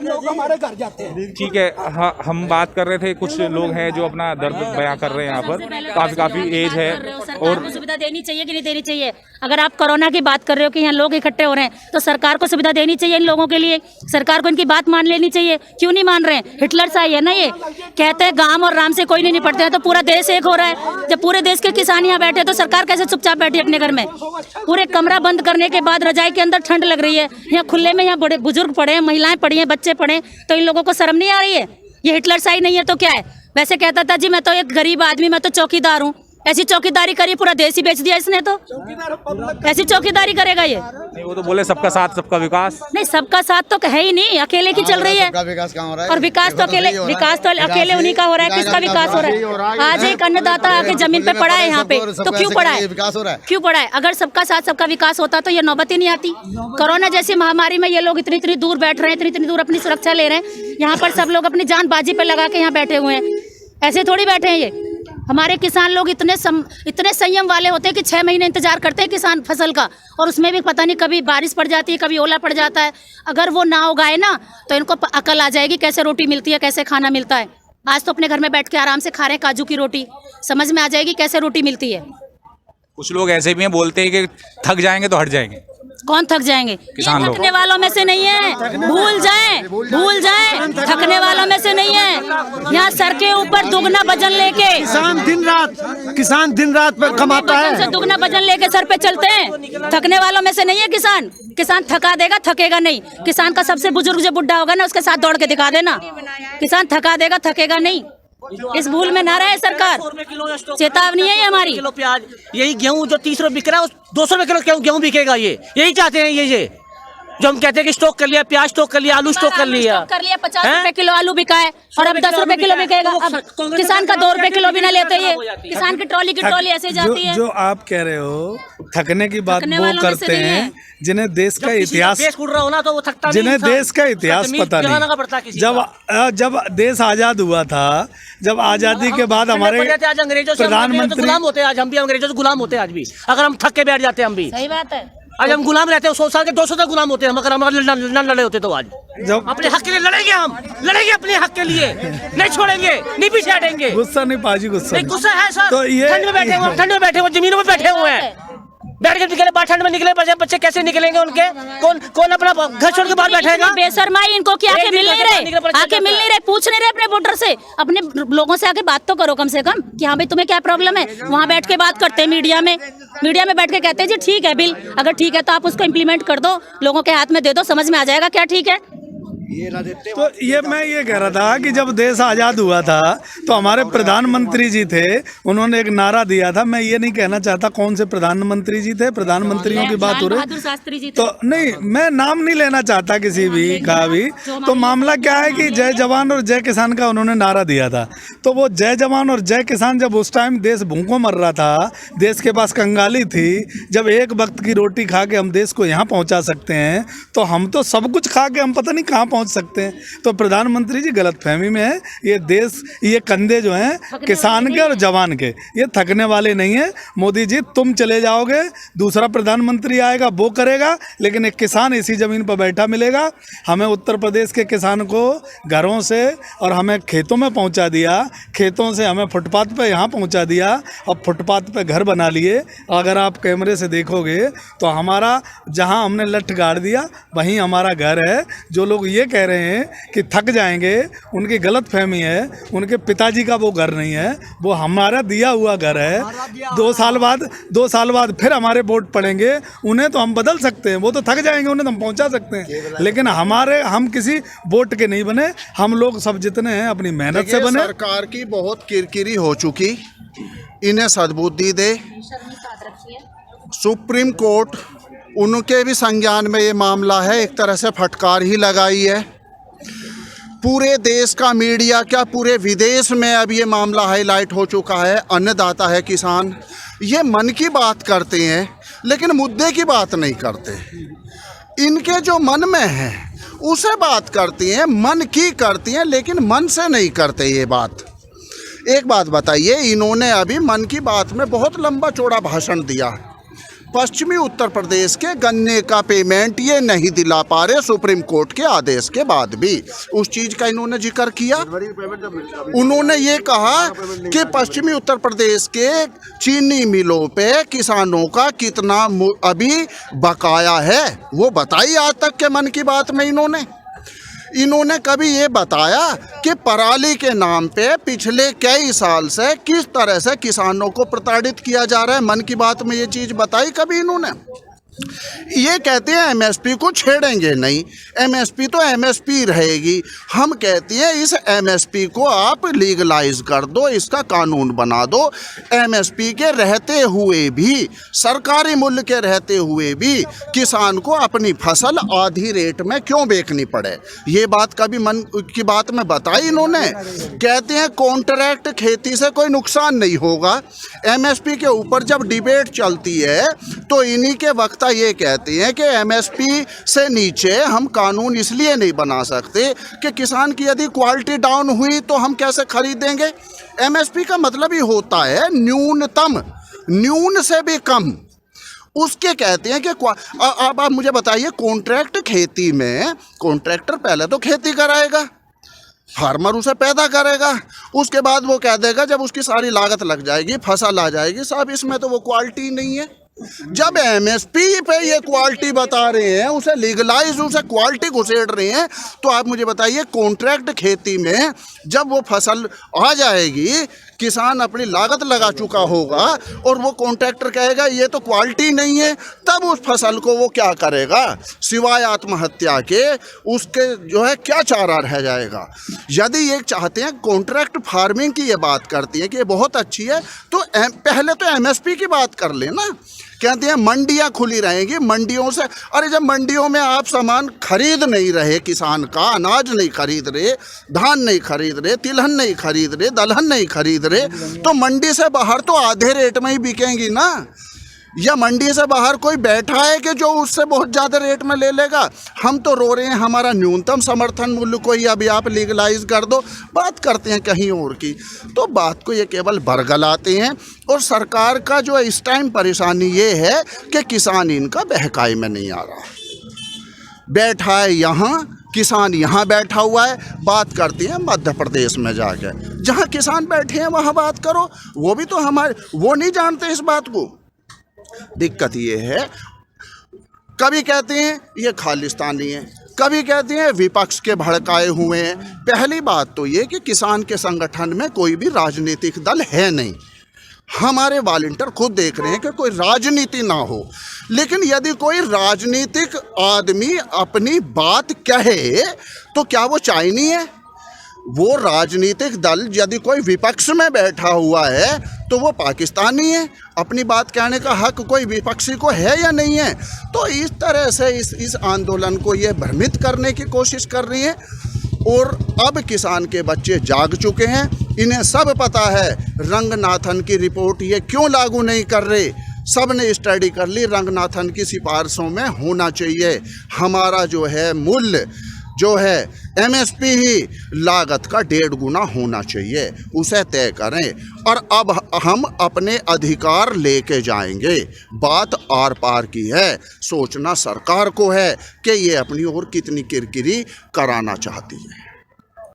लोग हमारे घर जाते हैं। ठीक है, हाँ, हम बात कर रहे थे, कुछ लोग हैं जो अपना दर्द बयां कर रहे हैं यहाँ पर, काफी एज है और सुविधा देनी चाहिए कि नहीं देनी चाहिए। अगर आप कोरोना की बात कर रहे हो कि यहाँ लोग इकट्ठे हो रहे हैं तो सरकार को सुविधा देनी चाहिए इन लोगों के लिए। सरकार को इनकी बात मान लेनी चाहिए। क्यों नहीं मान रहे हैं? हिटलर सा ही है ना ये, कहते हैं गांव और राम से कोई नहीं निपटते हैं, तो पूरा देश एक हो रहा है। जब पूरे देश के किसान यहाँ बैठे तो सरकार कैसे चुपचाप बैठी अपने घर में? पूरे कमरा बंद करने के बाद रजाई के अंदर ठंड लग रही है, यहाँ खुले में, यहाँ बड़े बुजुर्ग पड़े हैं, महिलाएं पड़ी हैं, बच्चे पड़े, तो इन लोगों को शर्म नहीं आ रही है? ये हिटलर सा ही नहीं है तो क्या है? वैसे कहता था जी मैं तो एक गरीब आदमी, मैं तो चौकीदार हूँ। ऐसी चौकीदारी करी, पूरा देश ही बेच दिया इसने। तो ऐसी चौकीदारी करेगा ये? नहीं, वो तो बोले सबका साथ सबका विकास। नहीं, सबका साथ तो है ही नहीं, अकेले की चल रही है। विकास कहाँ हो रहा है? और विकास तो अकेले उन्हीं का हो रहा है। किसका विकास हो रहा है? आज एक अन्नदाता आके जमीन पे पड़ा है यहाँ पे, तो क्यों पड़ा है? विकास हो रहा है, क्यों पड़ा है? अगर सबका साथ सबका विकास होता तो ये नौबत ही नहीं आती। कोरोना जैसी महामारी में ये लोग इतनी दूर बैठ रहे हैं, इतनी दूर अपनी सुरक्षा ले रहे हैं। यहाँ पर सब लोग अपनी जान बाजी पे लगा के यहाँ बैठे हुए हैं। ऐसे थोड़ी बैठे हैं ये। हमारे किसान लोग इतने संयम वाले होते हैं कि 6 महीने इंतजार करते हैं किसान फसल का, और उसमें भी पता नहीं कभी बारिश पड़ जाती है, कभी ओला पड़ जाता है। अगर वो ना उगाए ना तो इनको अकल आ जाएगी कैसे रोटी मिलती है, कैसे खाना मिलता है। आज तो अपने घर में बैठ के आराम से खा रहे हैं काजू की रोटी, समझ में आ जाएगी कैसे रोटी मिलती है। कुछ लोग ऐसे भी हैं, बोलते हैं कि थक जाएंगे तो हट जाएंगे। कौन थक जाएंगे? किसान लोग। थकने वालों में से नहीं है, भूल जाएं, थकने वालों में से नहीं है। यहाँ सर के ऊपर दुगना वजन लेके किसान दिन रात पे कमाता है, दुगना वजन लेके सर पे चलते हैं। थकने वालों में से नहीं है किसान। किसान थका देगा, थकेगा नहीं। किसान का सबसे बुजुर्ग जो बुढ़ा होगा ना, उसके साथ दौड़ के दिखा देना। किसान थका देगा, थकेगा नहीं। इस भूल में ना रहे सरकार, चेतावनी है ये हमारी। किलो प्याज, यही गेहूं जो 30 रुपए बिक रहा है, 200 रुपए किलो गेहूं बिकेगा। ये यही चाहते हैं ये जो हम कहते हैं कि स्टॉक कर लिया, प्याज स्टॉक कर लिया, आलू स्टॉक कर लिया। 50 रुपए किलो आलू बिका है और अब 10 रुपए किलो बिकेगा। अब किसान का 2 रुपए किलो भी ना लेते ये। किसान की ट्रॉली ऐसे जाती है। जो आप कह रहे हो थकने की बात वो करते हैं जिन्हें देश का इतिहास, जिन्हें देश का इतिहास पता नहीं। जब देश आजाद हुआ था, जब आजादी के बाद हमारे प्रधानमंत्री गुलाम होते हैं। आज हम भी अंग्रेजों से गुलाम होते हैं। आज भी अगर हम थक के बैठ जाते हैं, हम भी सही बात है। आज हम गुलाम रहते हैं, 100 साल के 200 तक गुलाम होते हैं हम। अगर हमारे न लड़े होते तो आज जब अपने हक के लिए लड़ेंगे, हम लड़ेंगे अपने हक के लिए, नहीं छोड़ेंगे, नहीं पीछे हटेंगे। गुस्सा नहीं पाजी, गुस्सा है सर। तो ये ठंड में बैठे हुए जमीनों में बैठे हुए हैं, बैठ के निकले बाहर, ठंड में निकले बच्चे कैसे निकलेंगे उनके? कौन अपना घर छोड़ के बाहर बैठेगा? बेशर्माई इनको क्या आके मिल नहीं रहे, पूछ नहीं रहे अपने वोटर से। अपने लोगों से आके बात तो करो कम से कम कि हाँ भाई तुम्हें क्या प्रॉब्लम है। वहाँ बैठ के बात करते हैं मीडिया में बैठ के कहते हैं जी ठीक है बिल, अगर ठीक है तो आप उसको इम्प्लीमेंट कर दो, लोगों के हाथ में दे दो, समझ में आ जाएगा क्या ठीक है। तो मैं ये कह रहा था कि जब देश आज़ाद हुआ था तो हमारे प्रधानमंत्री जी थे, उन्होंने एक नारा दिया था। मैं ये नहीं कहना चाहता कौन से प्रधानमंत्री जी थे, प्रधानमंत्रियों की बात हो रही तो नहीं, मैं नाम नहीं लेना चाहता किसी भी का भी। तो मामला क्या है कि जय जवान और जय किसान का उन्होंने नारा दिया था। तो वो जय जवान और जय किसान, जब उस टाइम देश भूखों मर रहा था, देश के पास कंगाली थी, जब एक वक्त की रोटी खा के हम देश को यहाँ पहुँचा सकते हैं, तो हम तो सब कुछ खा के हम पता नहीं कहाँ पहुँच सकते हैं। तो प्रधानमंत्री जी गलतफहमी में है। ये देश, ये कंधे जो हैं किसान के और जवान के, ये थकने वाले नहीं है। मोदी जी तुम चले जाओगे, दूसरा प्रधानमंत्री आएगा वो करेगा, लेकिन एक किसान इसी ज़मीन पर बैठा मिलेगा। हमें उत्तर प्रदेश के किसान को घरों से और हमें खेतों में पहुंचा दिया, खेतों से हमें फुटपाथ पे यहाँ पहुंचा दिया, और फुटपाथ पे घर बना लिए। अगर आप कैमरे से देखोगे तो हमारा जहाँ हमने लठ गाड़ दिया वहीं हमारा घर है। जो लोग ये कह रहे हैं कि थक जाएंगे, उनकी गलत फहमी है। उनके पिताजी का वो घर नहीं है, वो हमारा दिया हुआ घर है। 2 साल बाद फिर हमारे वोट पड़ेंगे, उन्हें तो हम बदल सकते हैं, वो तो थक जाएंगे, उन्हें तो हम पहुंचा सकते हैं, लेकिन हम किसी वोट के नहीं बने। हम लोग सब जितने हैं अपनी मेहनत से बने। सरकार की बहुत किरकिरी हो चुकी, इन्हें सद्बुद्धि दे। सुप्रीम कोर्ट, उनके भी संज्ञान में ये मामला है, एक तरह से फटकार ही लगाई है। पूरे देश का मीडिया, क्या पूरे विदेश में अब ये मामला हाईलाइट हो चुका है। अन्नदाता है किसान, ये मन की बात करते हैं लेकिन मुद्दे की बात नहीं करते। इनके जो मन में है उसे बात करती हैं, मन की करती हैं, लेकिन मन से नहीं करते ये बात। एक बात बताइए, इन्होंने अभी मन की बात में बहुत लंबा चौड़ा भाषण दिया, पश्चिमी उत्तर प्रदेश के गन्ने का पेमेंट ये नहीं दिला पा रहे सुप्रीम कोर्ट के आदेश के बाद भी। उस चीज़ का इन्होंने जिक्र किया। उन्होंने ये कहा कि पश्चिमी उत्तर प्रदेश के चीनी मिलों पे किसानों का कितना अभी बकाया है, वो बताई आज तक के मन की बात में इन्होंने कभी ये बताया कि पराली के नाम पे पिछले कई साल से किस तरह से किसानों को प्रताड़ित किया जा रहा है? मन की बात में ये चीज़ बताई कभी इन्होंने? ये कहते हैं एमएसपी को छेड़ेंगे नहीं, एमएसपी तो एमएसपी रहेगी। हम कहते हैं इस एमएसपी को आप लीगलाइज कर दो, इसका कानून बना दो। एमएसपी के रहते हुए भी, सरकारी मूल्य के रहते हुए भी किसान को अपनी फसल आधी रेट में क्यों बेचनी पड़े? ये बात कभी मन की बात में बताई इन्होंने? कहते हैं कॉन्ट्रैक्ट खेती से कोई नुकसान नहीं होगा। एमएसपी के ऊपर जब डिबेट चलती है तो इन्हीं के वक्त ये कहते हैं कि एमएसपी से नीचे हम कानून इसलिए नहीं बना सकते कि किसान की यदि क्वालिटी डाउन हुई तो हम कैसे खरीदेंगे? एमएसपी का मतलब ही होता है न्यूनतम, न्यून से भी कम। उसके कहते हैं कि अब आप मुझे बताइए, कॉन्ट्रैक्ट खेती में कॉन्ट्रैक्टर पहले तो खेती कराएगा, फार्मर उसे पैदा करेगा, उसके बाद वो कह देगा जब उसकी सारी लागत लग जाएगी, फसल आ जाएगी, साहब इसमें तो वो क्वालिटी नहीं है। जब एमएसपी पे ये क्वालिटी बता रहे हैं, उसे लीगलाइज, उसे क्वालिटी घुसेड़ रहे हैं, तो आप मुझे बताइए कॉन्ट्रैक्ट खेती में जब वो फसल आ जाएगी, किसान अपनी लागत लगा चुका होगा और वो कॉन्ट्रैक्टर कहेगा ये तो क्वालिटी नहीं है, तब उस फसल को वो क्या करेगा? सिवाय आत्महत्या के उसके जो है क्या चारा रह जाएगा? यदि ये चाहते हैं, कॉन्ट्रैक्ट फार्मिंग की ये बात करती है कि ये बहुत अच्छी है, तो पहले तो एमएसपी की बात कर लेना। कहते हैं मंडियां खुली रहेंगी, मंडियों से, अरे जब मंडियों में आप सामान खरीद नहीं रहे, किसान का अनाज नहीं खरीद रहे, धान नहीं खरीद रहे, तिलहन नहीं खरीद रहे, दलहन नहीं खरीद रहे, तो मंडी से बाहर तो आधे रेट में ही बिकेंगी ना। या मंडी से बाहर कोई बैठा है कि जो उससे बहुत ज़्यादा रेट में ले लेगा? हम तो रो रहे हैं हमारा न्यूनतम समर्थन मूल्य को ही अभी आप लीगलाइज कर दो। बात करते हैं कहीं और की, तो बात को ये केवल बरगलाते हैं। और सरकार का जो इस टाइम परेशानी ये है कि किसान इनका बहकाई में नहीं आ रहा, बैठा है यहाँ, किसान यहाँ बैठा हुआ है। बात करती है मध्य प्रदेश में जाकर, जहाँ किसान बैठे हैं वहाँ बात करो। वो भी तो वो नहीं जानते इस बात को। दिक्कत ये है, कभी कहते हैं ये खालिस्तानी है, कभी कहते हैं विपक्ष के भड़काए हुए हैं। पहली बात तो ये कि किसान के संगठन में कोई भी राजनीतिक दल है नहीं। हमारे वॉलंटियर खुद देख रहे हैं कि कोई राजनीति ना हो, लेकिन यदि कोई राजनीतिक आदमी अपनी बात कहे तो क्या वो चाइनी है? वो राजनीतिक दल यदि कोई विपक्ष में बैठा हुआ है तो वो पाकिस्तानी है। अपनी बात कहने का हक कोई विपक्षी को है या नहीं है? तो इस तरह से इस आंदोलन को ये भ्रमित करने की कोशिश कर रही है। और अब किसान के बच्चे जाग चुके हैं, इन्हें सब पता है रंगनाथन की रिपोर्ट ये क्यों लागू नहीं कर रहे। सब ने स्टडी कर ली, रंगनाथन की सिफारिशों में होना चाहिए हमारा जो है मूल्य जो है एमएसपी ही लागत का 1.5 गुना होना चाहिए, उसे तय करें। और अब हम अपने अधिकार लेके जाएंगे। बात आर पार की है, सोचना सरकार को है कि ये अपनी ओर कितनी किरकिरी कराना चाहती है।